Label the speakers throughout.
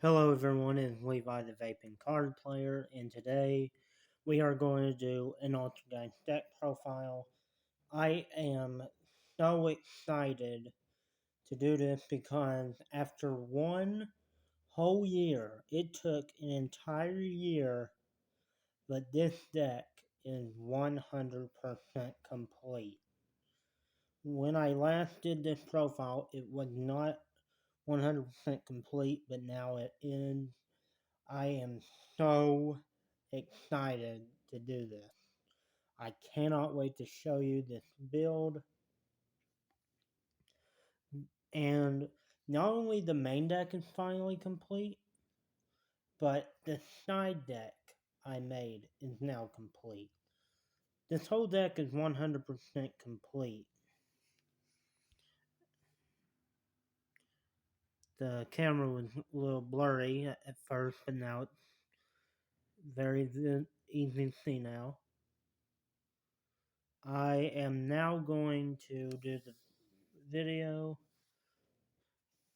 Speaker 1: Hello everyone, it's Levi the Vaping Card Player, and today we are going to do an Altergeist Deck profile. I am so excited to do this because after one whole year, it took an entire year, but this deck is 100% complete. When I last did this profile, it was not 100% complete, but now it is. I am so excited to do this. I cannot wait to show you this build. And not only the main deck is finally complete, but the side deck I made is now complete. This whole deck is 100% complete. The camera was a little blurry at first, but now it's very easy to see now. I am now going to do the video.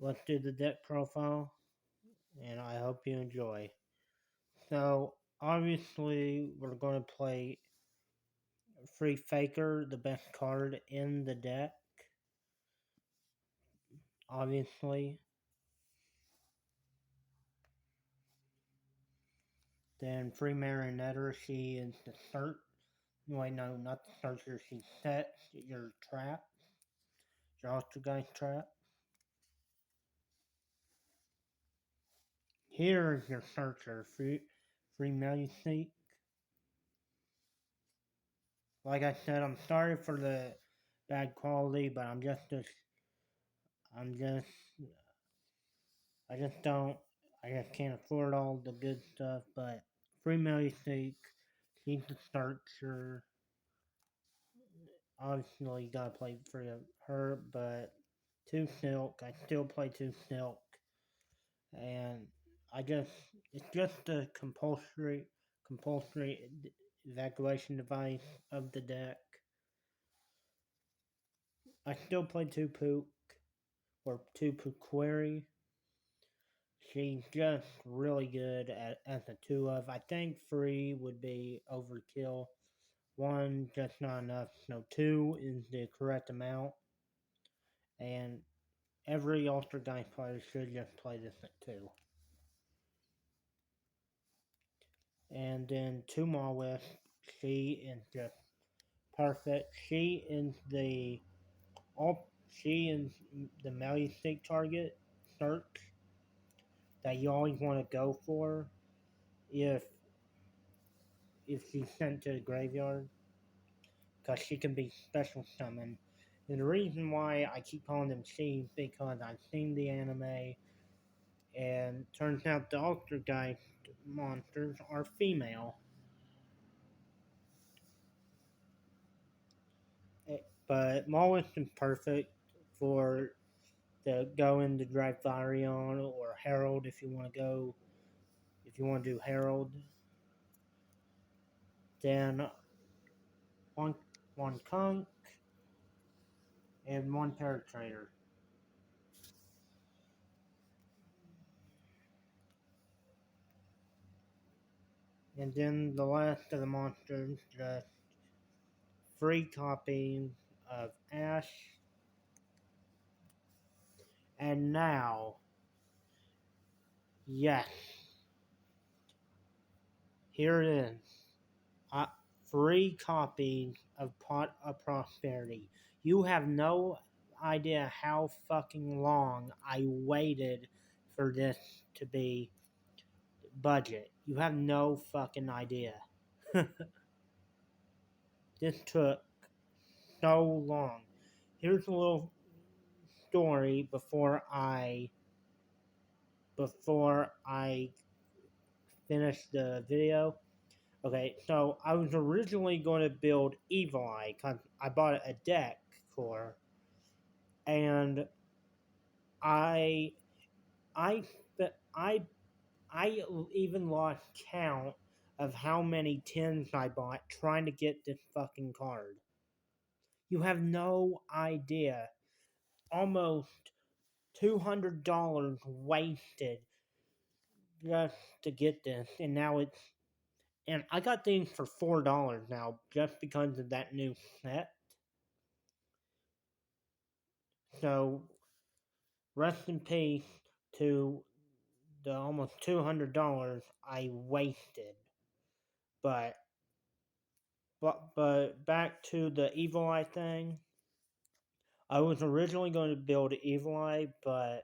Speaker 1: Let's do the deck profile, and I hope you enjoy. So, obviously, we're going to play Free Faker, the best card in the deck. Obviously. Then Free Marionetter, she is the search. Wait, no, not the searcher. She sets your trap, your Altergeist trap. Here is your searcher, Free Magic. Like I said, I'm sorry for the bad quality, but I'm just I just don't, I just can't afford all the good stuff, but Free Magic, she's the searcher. Obviously, you gotta play for her, but 2 Silk, I still play 2 Silk, and it's just a compulsory evacuation device of the deck. I still play 2 Pook, or 2 Pooquery. She's just really good at the 2 of. I think 3 would be overkill. 1 just not enough. So 2 is the correct amount. And every Altergeist player should just play this at 2. And then 2 Mawith. She is just perfect. She is the Majestic target search that you always want to go for if she's sent to the graveyard, because she can be special summoned. And the reason why I keep calling them she is because I've seen the anime, and turns out the Altergeist monsters are female. But Maulus is perfect for the go into Dracarion or Herald if you want to do Herald. Then one Kunk and one Paratrader. And then the last of the monsters, just free copies of Ash. And now, yes, here it is. Free copies of Pot of Prosperity. You have no idea how fucking long I waited for this to be budget. You have no fucking idea. This took so long. Here's a little story before I finish the video. Okay, so I was originally going to build Evil Eye because I bought a deck core, and I I I I even lost count of how many tins I bought trying to get this fucking card. You have no idea. Almost $200 wasted just to get this, and now it's and I got these for $4 now just because of that new set. So rest in peace to the almost $200 I wasted. But but back to the Evil Eye thing. I was originally going to build Evil Eye, but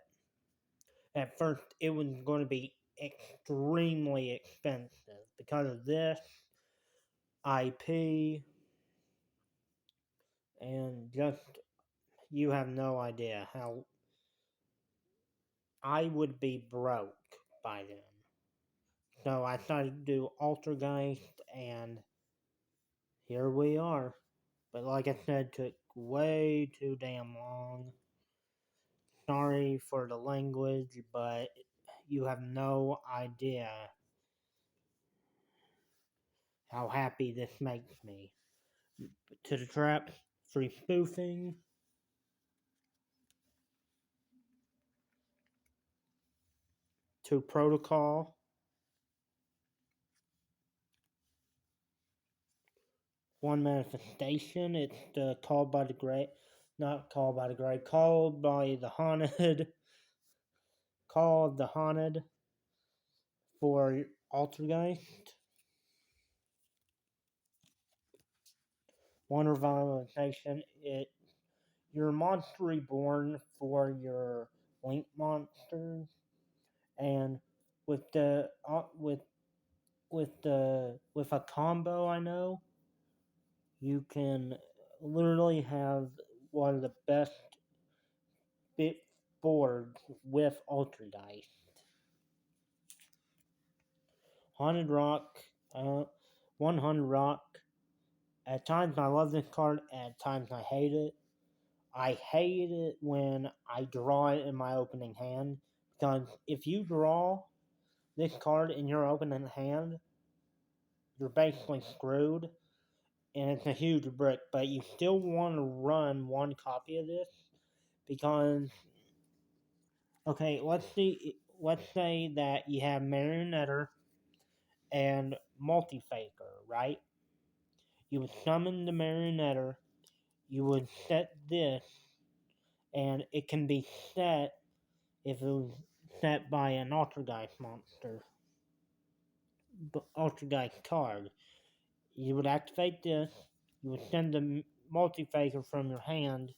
Speaker 1: at first it was going to be extremely expensive because of this IP and just you have no idea how I would be broke by then. So I started to do Altergeist, and here we are. But like I said, took way too damn long. Sorry for the language, but you have no idea how happy this makes me. To the trap, free spoofing, to protocol, one manifestation. It's the called by the great, not called by the great, called by the haunted, called the haunted for Altergeist. One revitalization. Your monster reborn for your link monsters, and with the with a combo, I know you can literally have one of the best bit boards with Altergeist. Haunted Rock, 100 Rock. At times I love this card, at times I hate it. I hate it when I draw it in my opening hand, because if you draw this card in your opening hand, you're basically screwed, and it's a huge brick, but you still want to run one copy of this, because, okay, let's say that you have Marionetter and Multifaker, right? You would summon the Marionetter, you would set this, and it can be set if it was set by an Altergeist monster, Altergeist card. You would activate this, you would send the Multifaker from your hand,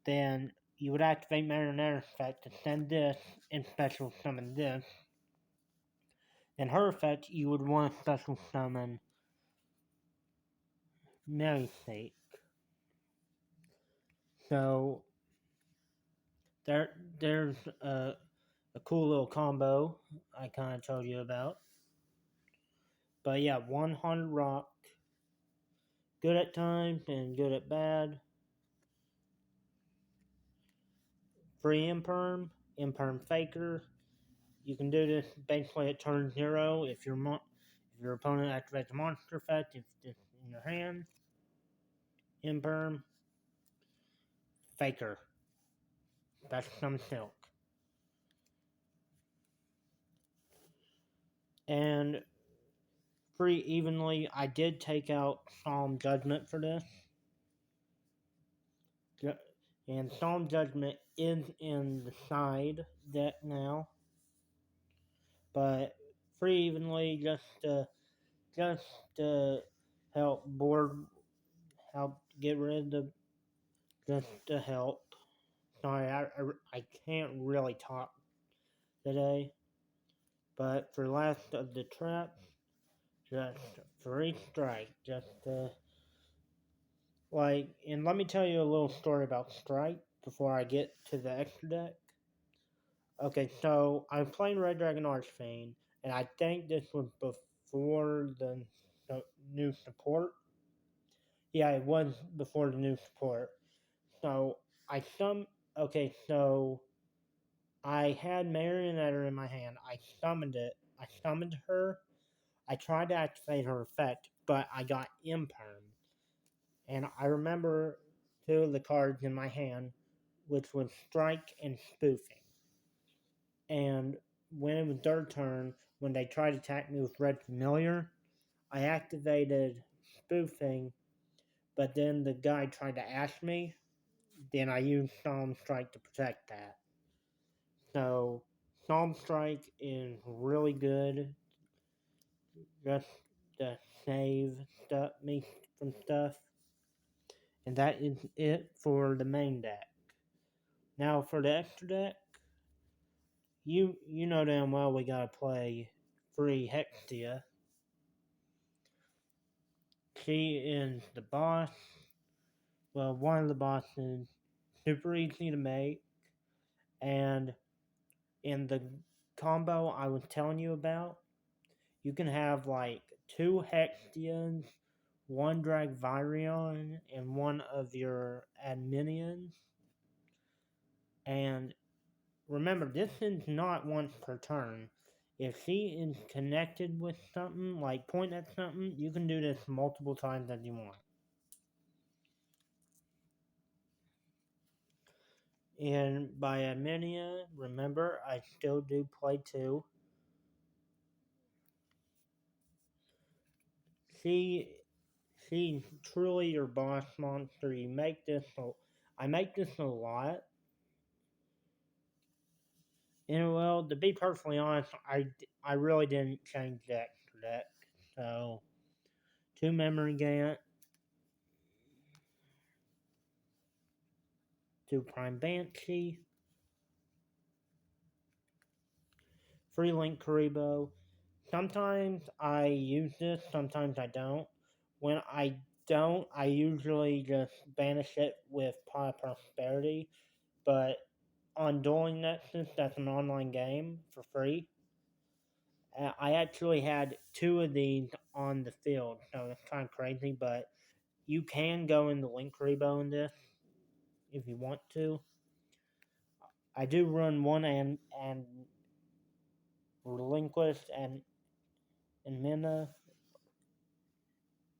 Speaker 1: then you would activate Marionetter's effect to send this and special summon this. In her effect, you would want to special summon Mary State. So there's a cool little combo I kind of told you about. But yeah, 100 Rock, good at times and good at bad. Free Imperm Faker. You can do this basically at turn 0 if your opponent activates a monster effect, if it's in your hand. Imperm Faker. That's some silk. And pretty evenly, I did take out Solemn Judgment for this. And Solemn Judgment is in the side deck now. But pretty evenly, just to help help get rid of, just to help. Sorry, I can't really talk today. But for last of the traps, just free strike, and let me tell you a little story about strike before I get to the extra deck. Okay, so I'm playing Red Dragon Archfiend, and I think this was before the new support. Yeah, it was before the new support. So I okay, so I had Marionetter in my hand. I summoned it. I summoned her. I tried to activate her effect, but I got Imperm. And I remember two of the cards in my hand, which was Strike and Spoofing. And when it was their turn, when they tried to attack me with Red Familiar, I activated spoofing, but then the guy tried to ash me. Then I used Psalm Strike to protect that. So Psalm Strike is really good just to save me from stuff. And that is it for the main deck. Now for the extra deck, you know damn well we gotta play free Hextia. She is the boss. Well, one of the bosses, super easy to make, and in the combo I was telling you about, you can have like 2 Hextians, 1 Dragvirion, and one of your Adminions. And remember, this is not once per turn. If she is connected with something, like point at something, you can do this multiple times as you want. And by Adminia, remember, I still do play 2. She she's truly your boss monster. You make this I make this a lot. And well, to be perfectly honest, I really didn't change that for deck. So 2 Memory Gant, 2 Prime Banshee, free Link Karibo. Sometimes I use this, sometimes I don't. When I don't, I usually just banish it with Pot of Prosperity. But on Dueling Nexus, that's an online game for free. I actually had 2 of these on the field, so it's kind of crazy. But you can go in the Link Rebo in this if you want to. I do run one and Relinquished and Mina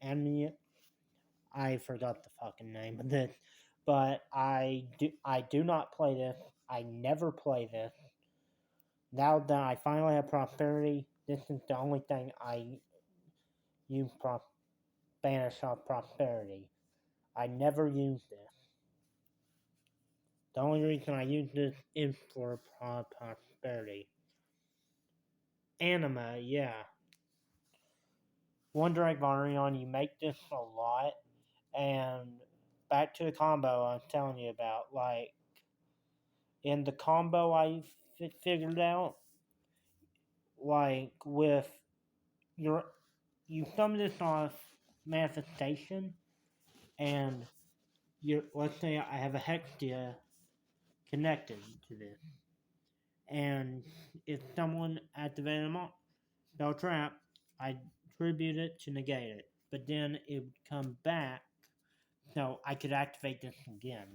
Speaker 1: and I forgot the fucking name of this, but I do not play this. I never play this. Now that I finally have prosperity, this is the only thing I use banish off prosperity. I never use this. The only reason I use this is for prosperity. Anima, yeah. 1 Dragvarion, you make this a lot, and back to the combo I was telling you about, like, in the combo I figured out, like, with your, you summon this off manifestation, and let's say I have a Hextia connected to this, and if someone activated a spell trap, I tribute it to negate it, but then it would come back, so I could activate this again.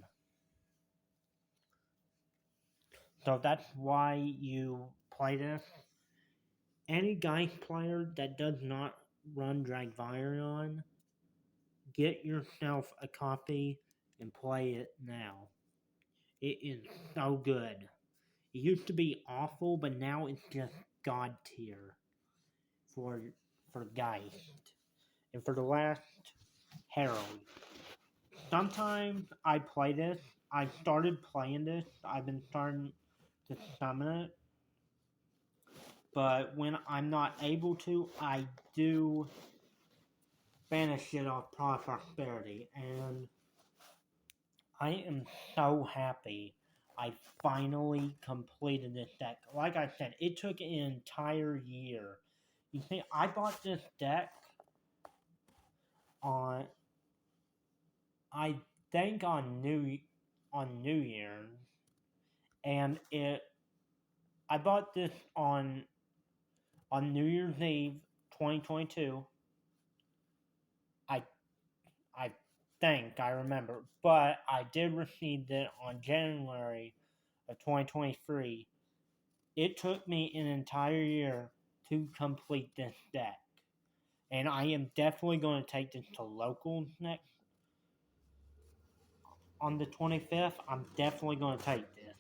Speaker 1: So that's why you play this. Any Geist player that does not run Dragvirion, get yourself a copy and play it now. It is so good. It used to be awful, but now it's just god tier for Geist. And for the last, Herald. Sometimes I play this. I started playing this. I've been starting to summon it. But when I'm not able to, I do banish it off prosperity. And I am so happy I finally completed this deck. Like I said, it took an entire year. You see, I bought this deck on, I think on New Year's, and I bought this on New Year's Eve 2022. I I think I remember, but I did receive it on January of 2023. It took me an entire year to complete this deck. And I am definitely going to take this to locals next on the 25th. I'm definitely going to take this.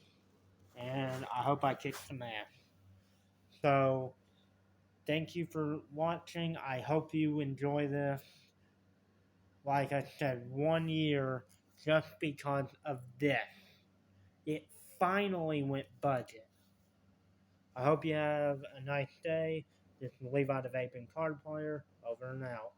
Speaker 1: And I hope I kick some ass. So, thank you for watching. I hope you enjoy this. Like I said, 1 year just because of this. It finally went budget. I hope you have a nice day. This is Levi the Vaping Card Player, over and out.